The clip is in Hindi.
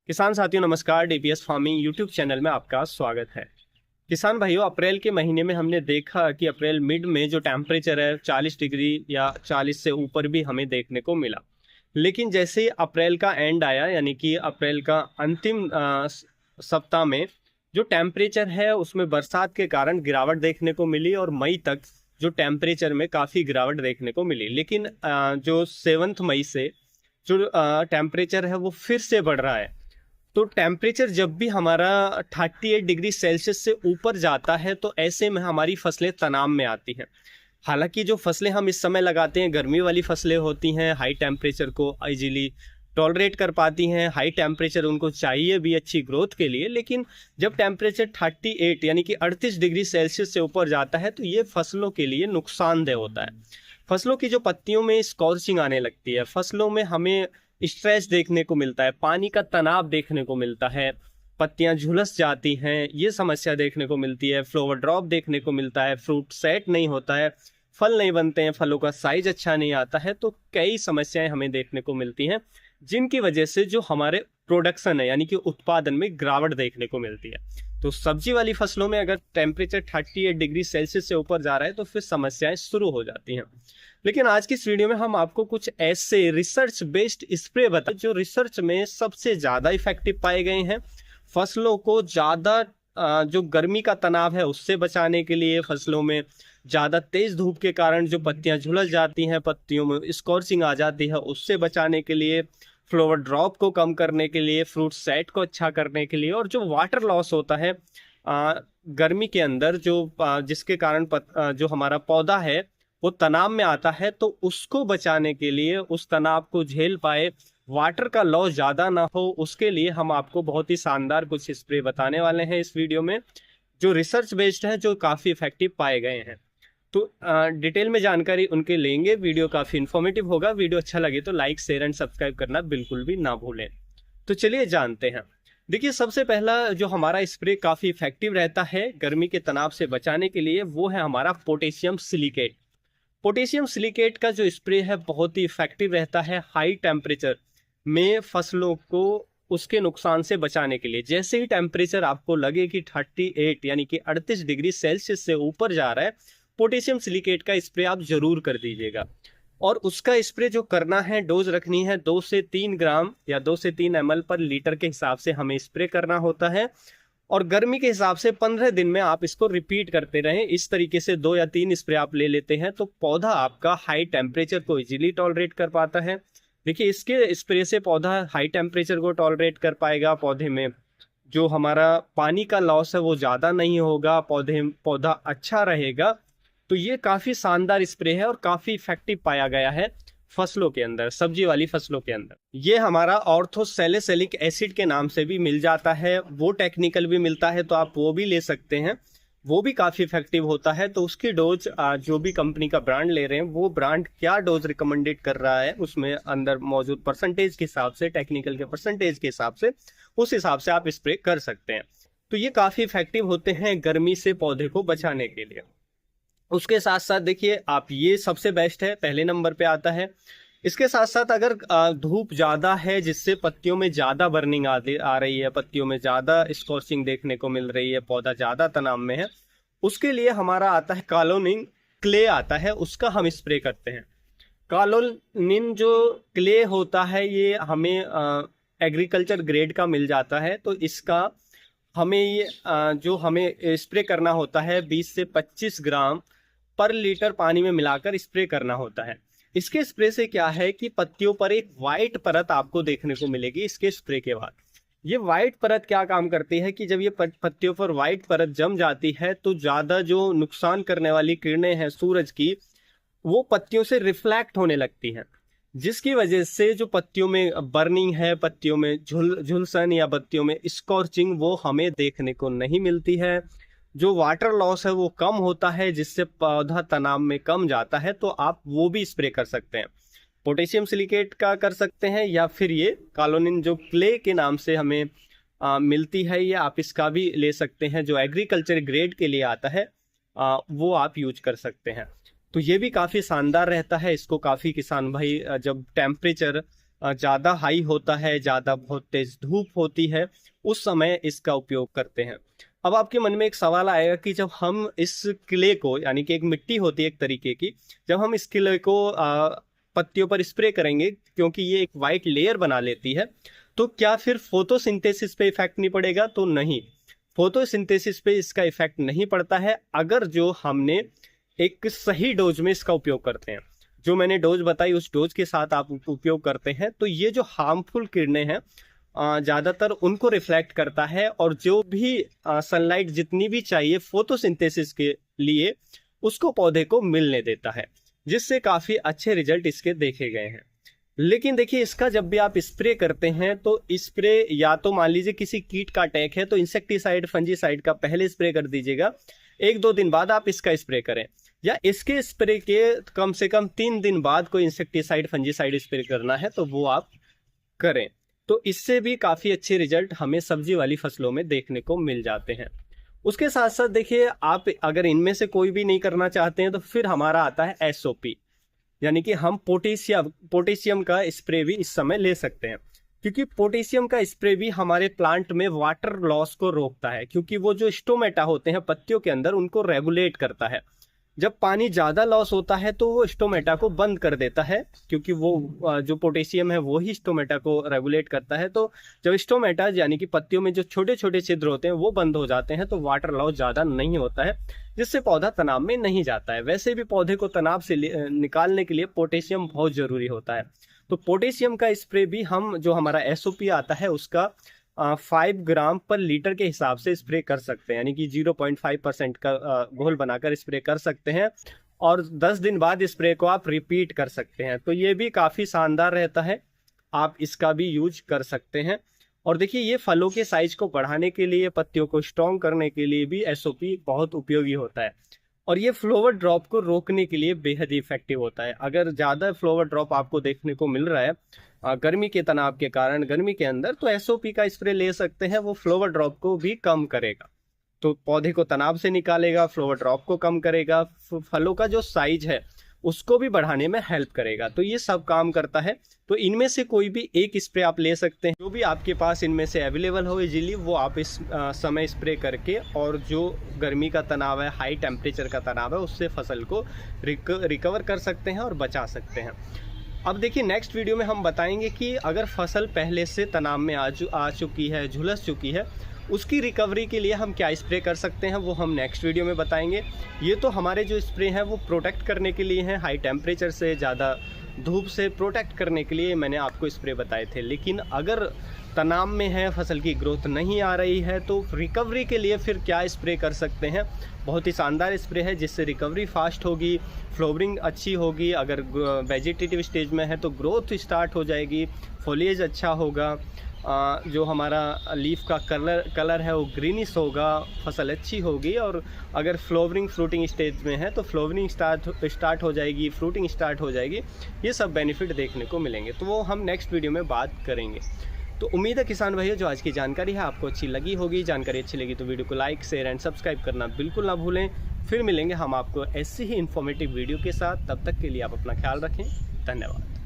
किसान साथियों नमस्कार। डीपीएस फार्मिंग यूट्यूब चैनल में आपका स्वागत है। किसान भाइयों, अप्रैल के महीने में हमने देखा कि अप्रैल मिड में जो टेम्परेचर है 40 डिग्री या 40 से ऊपर भी हमें देखने को मिला। लेकिन जैसे ही अप्रैल का एंड आया, यानी कि अप्रैल का अंतिम सप्ताह में जो टेम्परेचर है उसमें बरसात के कारण गिरावट देखने को मिली और मई तक जो टेम्परेचर में काफ़ी गिरावट देखने को मिली। लेकिन जो 7 मई से जो टेम्परेचर है वो फिर से बढ़ रहा है। तो टेम्परेचर जब भी हमारा 38 डिग्री सेल्सियस से ऊपर जाता है तो ऐसे में हमारी फसलें तनाव में आती हैं। हालांकि जो फसलें हम इस समय लगाते हैं गर्मी वाली फसलें होती हैं, हाई टेम्परेचर को इजीली टॉलरेट कर पाती हैं, हाई टेम्परेचर उनको चाहिए भी अच्छी ग्रोथ के लिए। लेकिन जब टेम्परेचर 38 यानी कि 38 डिग्री सेल्सियस से ऊपर जाता है तो ये फसलों के लिए नुकसानदेह होता है। फसलों की जो पत्तियों में स्कॉर्चिंग आने लगती है, फसलों में हमें स्ट्रेस देखने को मिलता है, पानी का तनाव देखने को मिलता है, पत्तियां झुलस जाती हैं, ये समस्या देखने को मिलती है। फ्लावर ड्रॉप देखने को मिलता है, फ्रूट सेट नहीं होता है, फल नहीं बनते हैं, फलों का साइज अच्छा नहीं आता है। तो कई समस्याएं हमें देखने को मिलती हैं जिनकी वजह से जो हमारे प्रोडक्शन है यानी कि उत्पादन में गिरावट देखने को मिलती है। तो सब्जी वाली फसलों में अगर टेम्परेचर 38 डिग्री सेल्सियस से ऊपर जा रहा है तो फिर समस्याएं शुरू हो जाती हैं। लेकिन आज की इस वीडियो में हम आपको कुछ ऐसे रिसर्च बेस्ड स्प्रे बताएं जो रिसर्च में सबसे ज़्यादा इफेक्टिव पाए गए हैं फसलों को ज़्यादा जो गर्मी का तनाव है उससे बचाने के लिए, फसलों में ज़्यादा तेज़ धूप के कारण जो पत्तियां झुलस जाती हैं, पत्तियों में स्कॉर्चिंग आ जाती है, उससे बचाने के लिए, फ्लावर ड्रॉप को कम करने के लिए, फ्रूट सेट को अच्छा करने के लिए, और जो वाटर लॉस होता है गर्मी के अंदर जो जिसके कारण जो हमारा पौधा है वो तनाव में आता है, तो उसको बचाने के लिए, उस तनाव को झेल पाए, वाटर का लॉस ज़्यादा ना हो, उसके लिए हम आपको बहुत ही शानदार कुछ स्प्रे बताने वाले हैं इस वीडियो में जो रिसर्च बेस्ड है, जो काफ़ी इफेक्टिव पाए गए हैं। तो डिटेल में जानकारी उनके लेंगे। वीडियो काफ़ी इन्फॉर्मेटिव होगा। वीडियो अच्छा लगे तो लाइक शेयर एंड सब्सक्राइब करना बिल्कुल भी ना भूलें। तो चलिए जानते हैं। देखिए, सबसे पहला जो हमारा स्प्रे काफ़ी इफेक्टिव रहता है गर्मी के तनाव से बचाने के लिए वो है हमारा पोटेशियम सिलिकेट। पोटेशियम सिलिकेट का जो स्प्रे है बहुत ही इफेक्टिव रहता है हाई टेम्परेचर में फसलों को उसके नुकसान से बचाने के लिए। जैसे ही टेम्परेचर आपको लगे कि 38 यानी कि 38 डिग्री सेल्सियस से ऊपर जा रहा है, पोटेशियम सिलिकेट का स्प्रे आप जरूर कर दीजिएगा। और उसका स्प्रे जो करना है, डोज रखनी है 2 से 3 ग्राम या 2 से 3 ml पर लीटर के हिसाब से हमें स्प्रे करना होता है। और गर्मी के हिसाब से 15 दिन में आप इसको रिपीट करते रहें। इस तरीके से 2 या 3 स्प्रे आप ले लेते हैं तो पौधा आपका हाई टेम्परेचर को इजीली टॉलरेट कर पाता है। देखिए, इसके स्प्रे से पौधा हाई टेम्परेचर को टॉलरेट कर पाएगा, पौधे में जो हमारा पानी का लॉस है वो ज़्यादा नहीं होगा, पौधा अच्छा रहेगा। तो ये काफ़ी शानदार स्प्रे है और काफ़ी इफेक्टिव पाया गया है फसलों के अंदर, सब्जी वाली फसलों के अंदर। ये हमारा ऑर्थोसैलिसिलिक एसिड के नाम से भी मिल जाता है, वो टेक्निकल भी मिलता है तो आप वो भी ले सकते हैं, वो भी काफ़ी इफेक्टिव होता है। तो उसकी डोज जो भी कंपनी का ब्रांड ले रहे हैं वो ब्रांड क्या डोज रिकमेंडेड कर रहा है उसमें अंदर मौजूद परसेंटेज के हिसाब से, टेक्निकल के परसेंटेज के हिसाब से, उस हिसाब से आप स्प्रे कर सकते हैं। तो ये काफ़ी इफेक्टिव होते हैं गर्मी से पौधे को बचाने के लिए। उसके साथ साथ देखिए, आप ये सबसे बेस्ट है, पहले नंबर पे आता है। इसके साथ साथ अगर धूप ज़्यादा है जिससे पत्तियों में ज़्यादा बर्निंग आ रही है, पत्तियों में ज़्यादा स्कॉर्चिंग देखने को मिल रही है, पौधा ज़्यादा तनाव में है, उसके लिए हमारा आता है कालोनिन क्ले आता है, उसका हम स्प्रे करते हैं। कालोनिन जो क्ले होता है ये हमें एग्रीकल्चर ग्रेड का मिल जाता है। तो इसका हमें ये जो हमें स्प्रे करना होता है 20 से 25 ग्राम पर लीटर पानी में मिलाकर स्प्रे करना होता है। इसके स्प्रे से क्या है कि पत्तियों पर एक वाइट परत आपको देखने को मिलेगी इसके स्प्रे के बाद। ये वाइट परत क्या काम करती है कि जब ये पत्तियों पर वाइट परत जम जाती है तो ज़्यादा जो नुकसान करने वाली किरणें हैं सूरज की वो पत्तियों से रिफ्लेक्ट होने लगती हैं, जिसकी वजह से जो पत्तियों में बर्निंग है, पत्तियों में झुलसन या पत्तियों में स्कॉर्चिंग वो हमें देखने को नहीं मिलती है। जो वाटर लॉस है वो कम होता है जिससे पौधा तनाव में कम जाता है। तो आप वो भी स्प्रे कर सकते हैं, पोटेशियम सिलिकेट का कर सकते हैं या फिर ये कालोनिन जो क्ले के नाम से हमें मिलती है, ये आप इसका भी ले सकते हैं जो एग्रीकल्चर ग्रेड के लिए आता है, वो आप यूज कर सकते हैं। तो ये भी काफ़ी शानदार रहता है। इसको काफ़ी किसान भाई जब टेम्परेचर ज़्यादा हाई होता है, ज़्यादा बहुत तेज धूप होती है, उस समय इसका उपयोग करते हैं। अब आपके मन में एक सवाल आएगा कि जब हम इस क्ले को, यानी कि एक मिट्टी होती है एक तरीके की, जब हम इस क्ले को पत्तियों पर स्प्रे करेंगे, क्योंकि ये एक वाइट लेयर बना लेती है, तो क्या फिर फोटोसिंथेसिस पे इफेक्ट नहीं पड़ेगा? तो नहीं, फोटोसिंथेसिस पे इसका इफेक्ट नहीं पड़ता है, अगर जो हमने एक सही डोज में इसका उपयोग करते हैं। जो मैंने डोज बताई उस डोज के साथ आप उपयोग करते हैं, तो ये जो हार्मफुल किरणें हैं ज़्यादातर उनको रिफ्लेक्ट करता है, और जो भी सनलाइट जितनी भी चाहिए फोटोसिंथेसिस के लिए, उसको पौधे को मिलने देता है, जिससे काफ़ी अच्छे रिजल्ट इसके देखे गए हैं। लेकिन देखिए, इसका जब भी आप स्प्रे करते हैं, तो स्प्रे या तो मान लीजिए किसी कीट का अटैक है तो इंसेक्टिसाइड फंजीसाइड का पहले स्प्रे कर दीजिएगा, 1-2 दिन बाद आप इसका स्प्रे करें, या इसके स्प्रे के कम से कम 3 दिन बाद कोई इंसेक्टिसाइड फंजीसाइड स्प्रे करना है तो वो आप करें। तो इससे भी काफ़ी अच्छे रिजल्ट हमें सब्जी वाली फसलों में देखने को मिल जाते हैं। उसके साथ साथ देखिए, आप अगर इनमें से कोई भी नहीं करना चाहते हैं तो फिर हमारा आता है SOP, यानी कि हम पोटेशियम का स्प्रे भी इस समय ले सकते हैं, क्योंकि पोटेशियम का स्प्रे भी हमारे प्लांट में वाटर लॉस को रोकता है, क्योंकि वो जो स्टोमेटा होते हैं पत्तियों के अंदर, उनको रेगुलेट करता है। जब पानी ज़्यादा लॉस होता है तो वो स्टोमेटा को बंद कर देता है, क्योंकि वो जो पोटेशियम है वो ही स्टोमेटा को रेगुलेट करता है। तो जब स्टोमेटा यानी कि पत्तियों में जो छोटे छोटे छिद्र होते हैं वो बंद हो जाते हैं, तो वाटर लॉस ज़्यादा नहीं होता है, जिससे पौधा तनाव में नहीं जाता है। वैसे भी पौधे को तनाव से निकालने के लिए पोटेशियम बहुत ज़रूरी होता है। तो पोटेशियम का स्प्रे भी हम, जो हमारा SOP आता है उसका 5 ग्राम पर लीटर के हिसाब से स्प्रे कर सकते हैं, यानी कि 0.5% का घोल बनाकर स्प्रे कर सकते हैं, और 10 दिन बाद स्प्रे को आप रिपीट कर सकते हैं। तो ये भी काफ़ी शानदार रहता है, आप इसका भी यूज कर सकते हैं। और देखिए, ये फलों के साइज को बढ़ाने के लिए, पत्तियों को स्ट्रॉन्ग करने के लिए भी SOP बहुत उपयोगी होता है, और ये फ्लावर ड्रॉप को रोकने के लिए बेहद ही इफेक्टिव होता है। अगर ज़्यादा फ्लावर ड्रॉप आपको देखने को मिल रहा है गर्मी के तनाव के कारण, गर्मी के अंदर, तो SOP का स्प्रे ले सकते हैं, वो फ्लावर ड्रॉप को भी कम करेगा, तो पौधे को तनाव से निकालेगा, फ्लावर ड्रॉप को कम करेगा, फलों का जो साइज है उसको भी बढ़ाने में हेल्प करेगा। तो ये सब काम करता है। तो इनमें से कोई भी एक स्प्रे आप ले सकते हैं, जो भी आपके पास इनमें से अवेलेबल हो इजीली, वो आप इस समय स्प्रे करके, और जो गर्मी का तनाव है, हाई टेम्परेचर का तनाव है, उससे फसल को रिकवर कर सकते हैं और बचा सकते हैं। अब देखिए, नेक्स्ट वीडियो में हम बताएंगे कि अगर फसल पहले से तनाव में आ चुकी है, झुलस चुकी है, उसकी रिकवरी के लिए हम क्या स्प्रे कर सकते हैं, वो हम नेक्स्ट वीडियो में बताएंगे। ये तो हमारे जो स्प्रे हैं वो प्रोटेक्ट करने के लिए हैं, हाई टेम्परेचर से, ज़्यादा धूप से प्रोटेक्ट करने के लिए मैंने आपको स्प्रे बताए थे। लेकिन अगर तनाव में है, फसल की ग्रोथ नहीं आ रही है, तो रिकवरी के लिए फिर क्या स्प्रे कर सकते हैं? बहुत ही शानदार स्प्रे है, जिससे रिकवरी फास्ट होगी, फ्लावरिंग अच्छी होगी, अगर वेजिटेटिव स्टेज में है तो ग्रोथ स्टार्ट हो जाएगी, फॉलिएज अच्छा होगा, जो हमारा लीफ का कलर है वो ग्रीनिश होगा, फसल अच्छी होगी, और अगर फ्लावरिंग फ्रूटिंग स्टेज में है तो फ्लावरिंग स्टार्ट हो जाएगी, फ्रूटिंग स्टार्ट हो जाएगी। ये सब बेनिफिट देखने को मिलेंगे, तो वो हम नेक्स्ट वीडियो में बात करेंगे। तो उम्मीद है किसान भाइयों, जो आज की जानकारी है आपको अच्छी लगी होगी। जानकारी अच्छी लगी तो वीडियो को लाइक, शेयर एंड सब्सक्राइब करना बिल्कुल ना भूलें। फिर मिलेंगे हम आपको ऐसी ही इन्फॉर्मेटिव वीडियो के साथ, तब तक के लिए आप अपना ख्याल रखें। धन्यवाद।